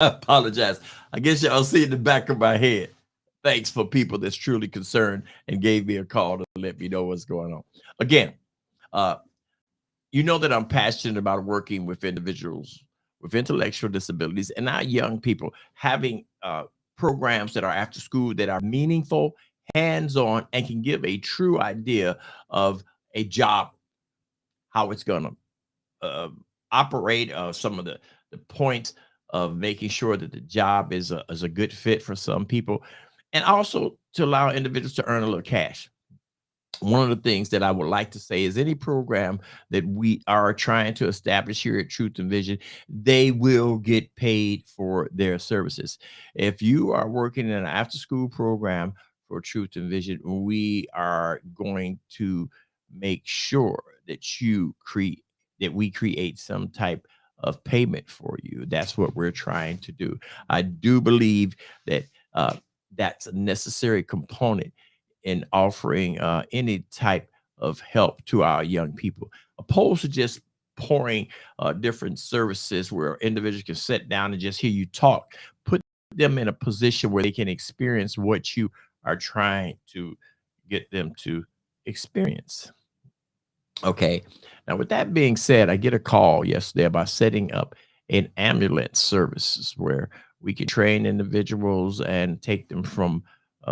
I apologize. I guess y'all see in the back of my head. Thanks for people that's truly concerned and gave me a call to let me know what's going on. Again, uh, you know that I'm passionate about working with individuals with intellectual disabilities and our young people, having programs that are after school that are meaningful, hands-on, and can give a true idea of a job, how it's going to operate, some of the points of making sure that the job is a good fit for some people, and also to allow individuals to earn a little cash. One of the things that I would like to say is any program that we are trying to establish here at Truth and Vision, they will get paid for their services. If you are working in an after school program for Truth and Vision, we are going to make sure that we create some type of payment for you. That's what we're trying to do. I do believe that uh, that's a necessary component in offering any type of help to our young people, opposed to just pouring different services where individuals can sit down and just hear you talk. Put them in a position where they can experience what you are trying to get them to experience. Okay. Now, with that being said, I get a call yesterday about setting up an ambulance services where we can train individuals and take them from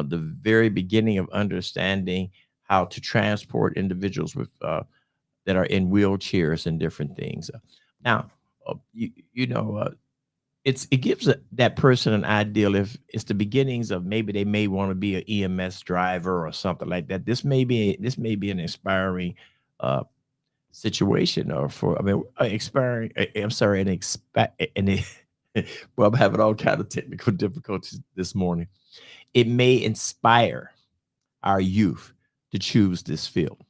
the very beginning of understanding how to transport individuals with that are in wheelchairs and different things. Now, you know, it gives that person an ideal if it's the beginnings of maybe they may want to be an EMS driver or something like that. This may be an inspiring uh, situation or for I mean expiring I'm sorry an expect and it, well, I'm having all kind of technical difficulties this morning. It may inspire our youth to choose this field.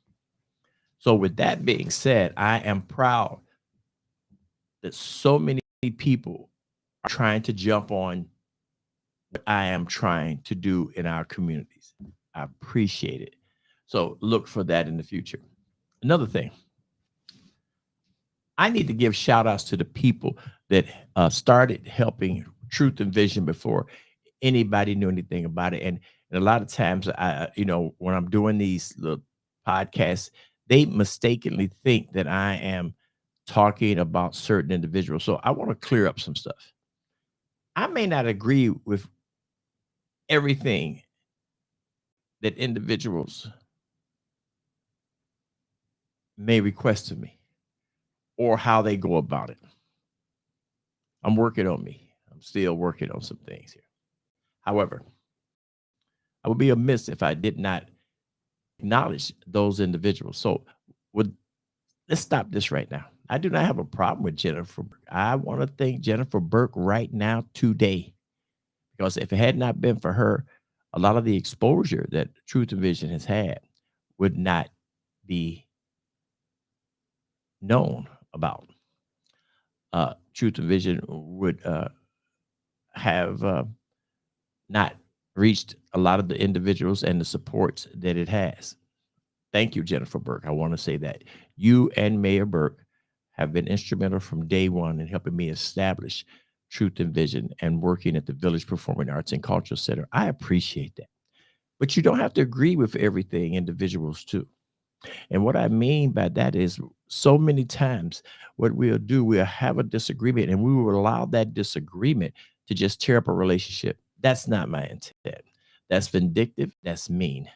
So with that being said, I am proud that so many people are trying to jump on what I am trying to do in our communities. I appreciate it. So look for that in the future. Another thing, I need to give shout outs to the people that started helping Truth and Vision before anybody knew anything about it. And a lot of times, when I'm doing these little podcasts, they mistakenly think that I am talking about certain individuals. So I want to clear up some stuff. I may not agree with everything that individuals may request of me or how they go about it. I'm working on me. I'm still working on some things here. However, I would be amiss if I did not acknowledge those individuals. So, would let's stop this right now. I do not have a problem with Jennifer Burke. I want to thank Jennifer Burke right now today because if it had not been for her, a lot of the exposure that Truth and Vision has had would not be known about. Truth and Vision would have not reached a lot of the individuals and the supports that it has. Thank you, Jennifer Burke. I want to say that you and Mayor Burke have been instrumental from day one in helping me establish Truth and Vision and working at the Village Performing Arts and Cultural Center. I appreciate that. But you don't have to agree with everything, individuals too. And what I mean by that is so many times what we'll do, we'll have a disagreement and we will allow that disagreement to just tear up a relationship. That's not my intent. That's vindictive. That's mean.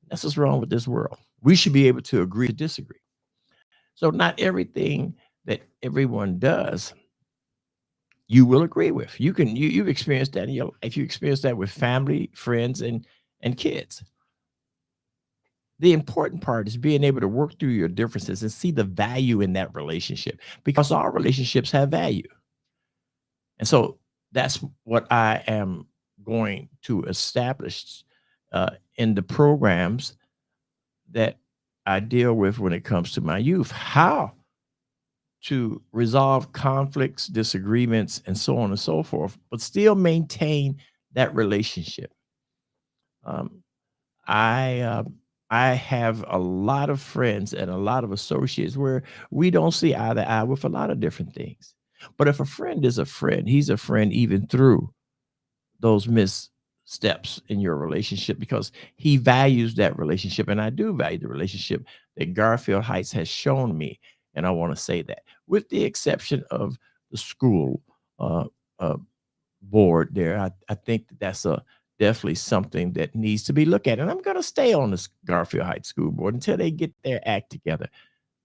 That's what's wrong with this world. We should be able to agree to disagree. So not everything that everyone does you will agree with. You've experienced that in your life. You experience that with family, friends, and kids. The important part is being able to work through your differences and see the value in that relationship because all relationships have value. And so that's what I am going to establish in the programs that I deal with when it comes to my youth. How to resolve conflicts, disagreements, and so on and so forth, but still maintain that relationship. Um, I uh, I have a lot of friends and a lot of associates where we don't see eye to eye with a lot of different things. But if a friend is a friend, he's a friend even through those missteps in your relationship because he values that relationship. And I do value the relationship that Garfield Heights has shown me. And I want to say that, with the exception of the school uh, uh, board there, I think that that's a definitely something that needs to be looked at. And I'm going to stay on this Garfield Heights school board until they get their act together.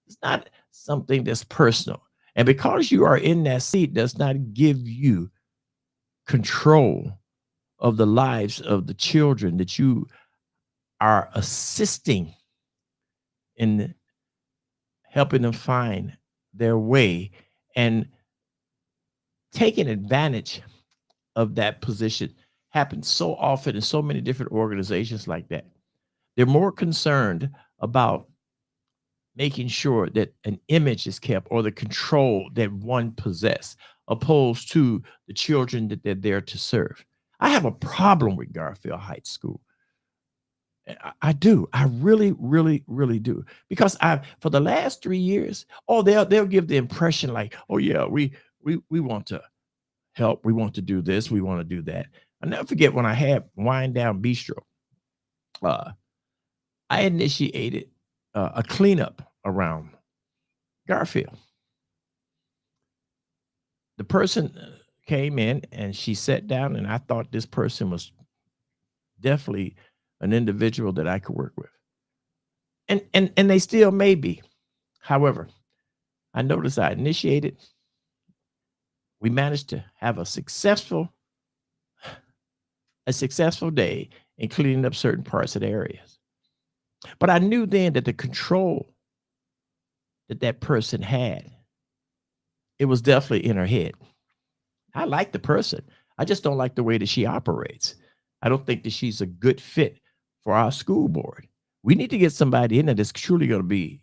It's not something that's personal. And because you are in that seat does not give you control of the lives of the children that you are assisting in helping them find their way and taking advantage of that position happens so often in so many different organizations like that. They're more concerned about making sure that an image is kept or the control that one possess opposed to the children that they're there to serve. I have a problem with Garfield Heights School. I do. I really, really, really do. Because I, for the last 3 years, oh, they'll give the impression like, oh yeah, we want to help, we want to do this, we want to do that. I never forget when I had Wind Down Bistro. Uh, I initiated a cleanup around Garfield. The person came in and she sat down, and I thought this person was definitely an individual that I could work with. And they still may be. However, I noticed I initiated, we managed to have a successful day in cleaning up certain parts of the areas. But I knew then that the control that that person had, it was definitely in her head. I like the person. I just don't like the way that she operates. I don't think that she's a good fit for our school board. We need to get somebody in there that's truly going to be,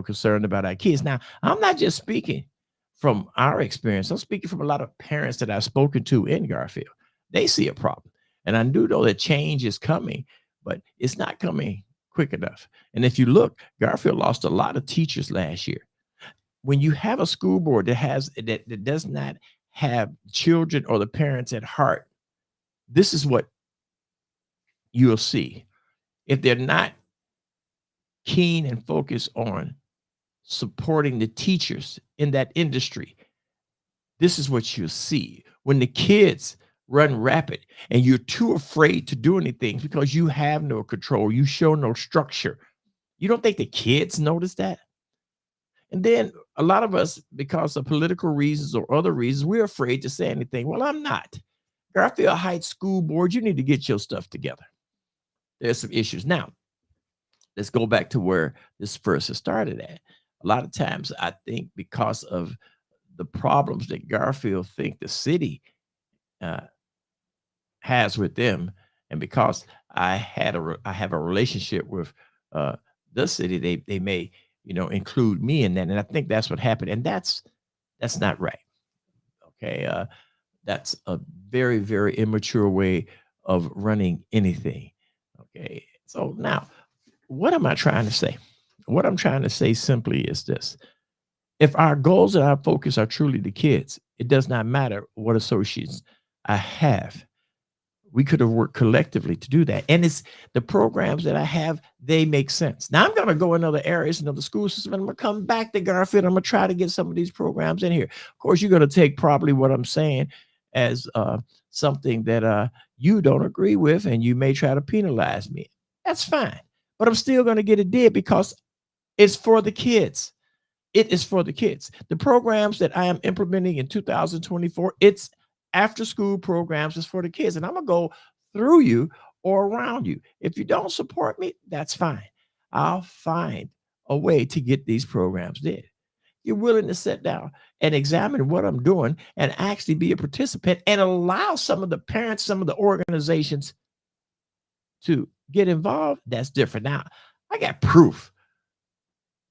concerned about our kids. Now, I'm not just speaking from our experience. I'm speaking from a lot of parents that I've spoken to in Garfield. They see a problem. And I do know that change is coming, but it's not coming quick enough. And if you look, Garfield lost a lot of teachers last year. When you have a school board that does not have children or the parents at heart, this is what you'll see. If they're not keen and focused on supporting the teachers in that industry, this is what you'll see. When the kids run rapid and you're too afraid to do anything because you have no control, you show no structure. You don't think the kids notice that? And then a lot of us, because of political reasons or other reasons, we're afraid to say anything. Well, I'm not. Garfield Heights School Board, you need to get your stuff together. There's some issues. Now, let's go back to where this first has started at. A lot of times, I think because of the problems that Garfield think the city uh, has with them, and because I have a relationship with the city, they may include me in that, and I think that's what happened, and that's not right. Okay, that's a very, very immature way of running anything. Okay, so now what am I trying to say? What I'm trying to say simply is this: if our goals and our focus are truly the kids, it does not matter what associates I have. We could have worked collectively to do that. And it's the programs that I have, they make sense. Now I'm going to go in other areas in other school system, and I'm going to come back to Garfield. I'm going to try to get some of these programs in here. Of course, you're going to take probably what I'm saying as something that you don't agree with, and you may try to penalize me. That's fine. But I'm still going to get it did because it's for the kids. It is for the kids. The programs that I am implementing in 2024, it's after school programs is for the kids. And I'm going to go through you or around you. If you don't support me, that's fine. I'll find a way to get these programs did. You're willing to sit down and examine what I'm doing and actually be a participant and allow some of the parents, some of the organizations to get involved. That's different. Now, I got proof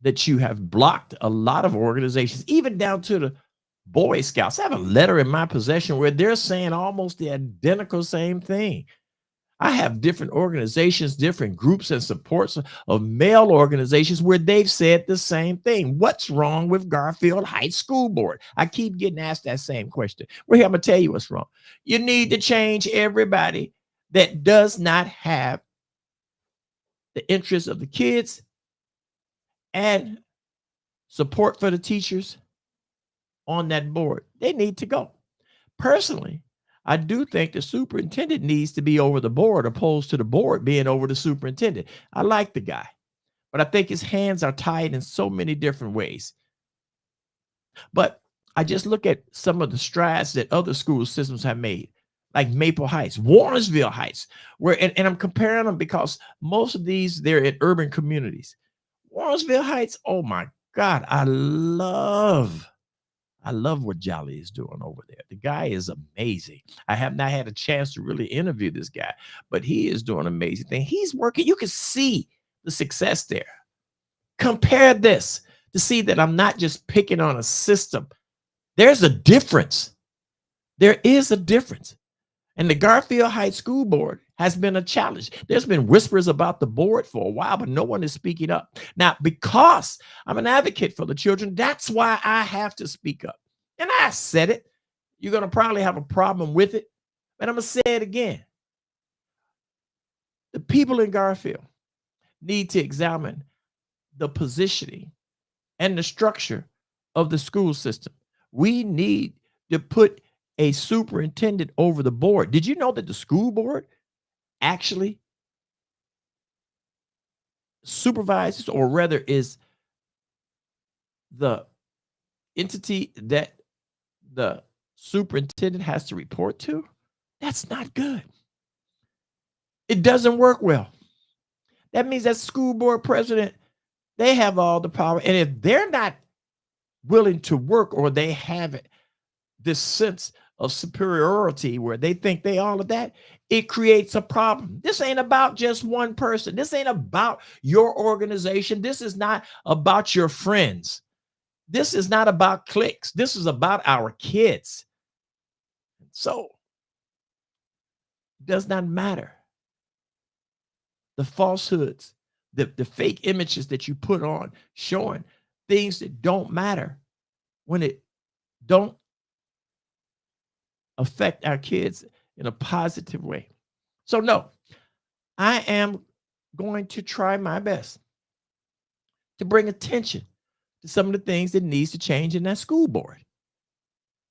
that you have blocked a lot of organizations, even down to the Boy Scouts. I have a letter in my possession where they're saying almost the identical same thing. I have different organizations, different groups and supports of male organizations where they've said the same thing. What's wrong with Garfield Heights School Board? I keep getting asked that same question. Well, here, I'm going to tell you what's wrong. You need to change everybody that does not have the interests of the kids and support for the teachers on that board. They need to go. Personally, I do think the superintendent needs to be over the board opposed to the board being over the superintendent. I like the guy, but I think his hands are tied in so many different ways. But I just look at some of the strides that other school systems have made, like Maple Heights, Warrensville Heights, where, and I'm comparing them because most of these, they're in urban communities. Warrensville Heights, oh my God, I love what Jolly is doing over there. The guy is amazing. I have not had a chance to really interview this guy, but he is doing an amazing thing. He's working. You can see the success there. Compare this to see that I'm not just picking on a system. There's a difference. There is a difference. And the Garfield Heights School Board has been a challenge. There's been whispers about the board for a while, but no one is speaking up. Now, because I'm an advocate for the children, that's why I have to speak up. And I said it. You're going to probably have a problem with it, but I'm going to say it again. The people in Garfield need to examine the positioning and the structure of the school system. We need to put a superintendent over the board. Did you know that the school board actually supervises, or rather is the entity that the superintendent has to report to? That's not good. It doesn't work well. That means that school board president, they have all the power. And if they're not willing to work, or they have this sense of superiority where they think they all of that, it creates a problem. This ain't about just one person. This ain't about your organization. This is not about your friends. This is not about cliques. This is about our kids. So it does not matter. The falsehoods, the fake images that you put on showing things that don't matter when it don't affect our kids in a positive way. So no, I am going to try my best to bring attention to some of the things that needs to change in that school board.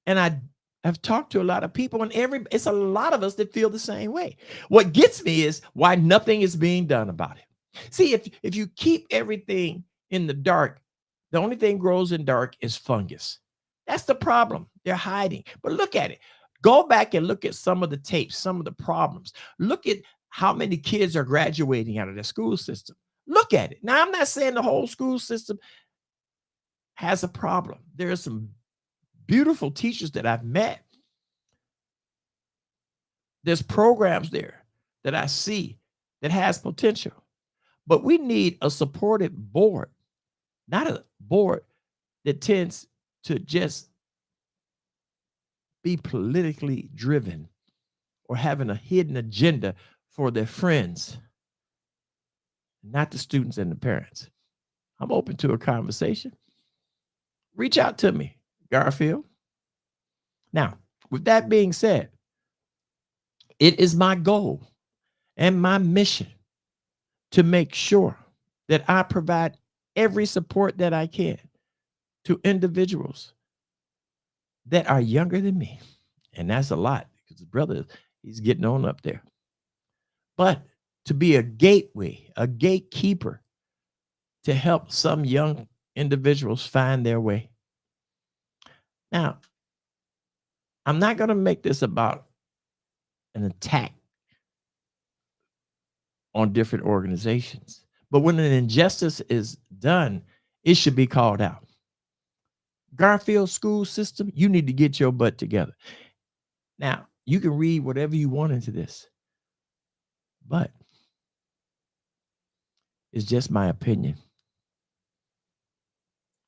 And I have talked to a lot of people, and it's a lot of us that feel the same way. What gets me is why nothing is being done about it. See, if you keep everything in the dark, the only thing grows in dark is fungus. That's the problem. They're hiding. But look at it. Go back and look at some of the tapes, some of the problems. Look at how many kids are graduating out of the school system. Look at it. Now, I'm not saying the whole school system has a problem. There are some beautiful teachers that I've met. There's programs there that I see that has potential. But we need a supported board, not a board that tends to just be politically driven or having a hidden agenda for their friends, not the students and the parents. I'm open to a conversation. Reach out to me, Garfield. Now, with that being said, it is my goal and my mission to make sure that I provide every support that I can to individuals that are younger than me. And that's a lot because his brother, he's getting on up there. But to be a gateway, a gatekeeper to help some young individuals find their way. Now, I'm not going to make this about an attack on different organizations, but when an injustice is done, it should be called out. Garfield school system, you need to get your butt together. Now, you can read whatever you want into this, but it's just my opinion.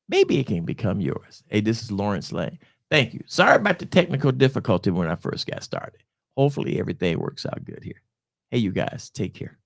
Maybe it can become yours. Hey, this is Lawrence Lang. Thank you. Sorry about the technical difficulty when I first got started. Hopefully everything works out good here. Hey, you guys, take care.